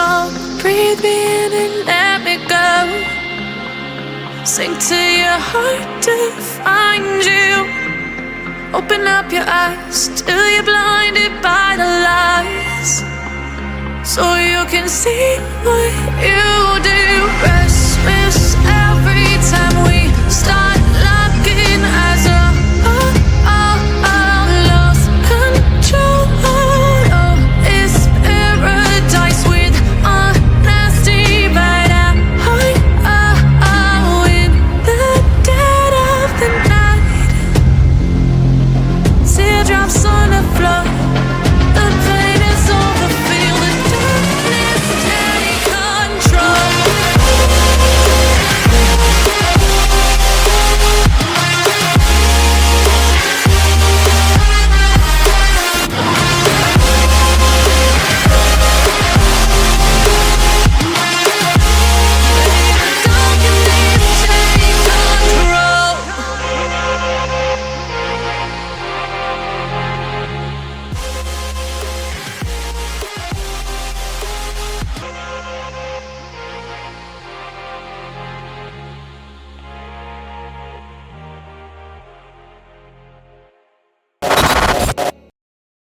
strong. Breathe me in and let me go. Sink to your heart to find you. Open up your eyes till you're blinded by the lies, so you can see what you do.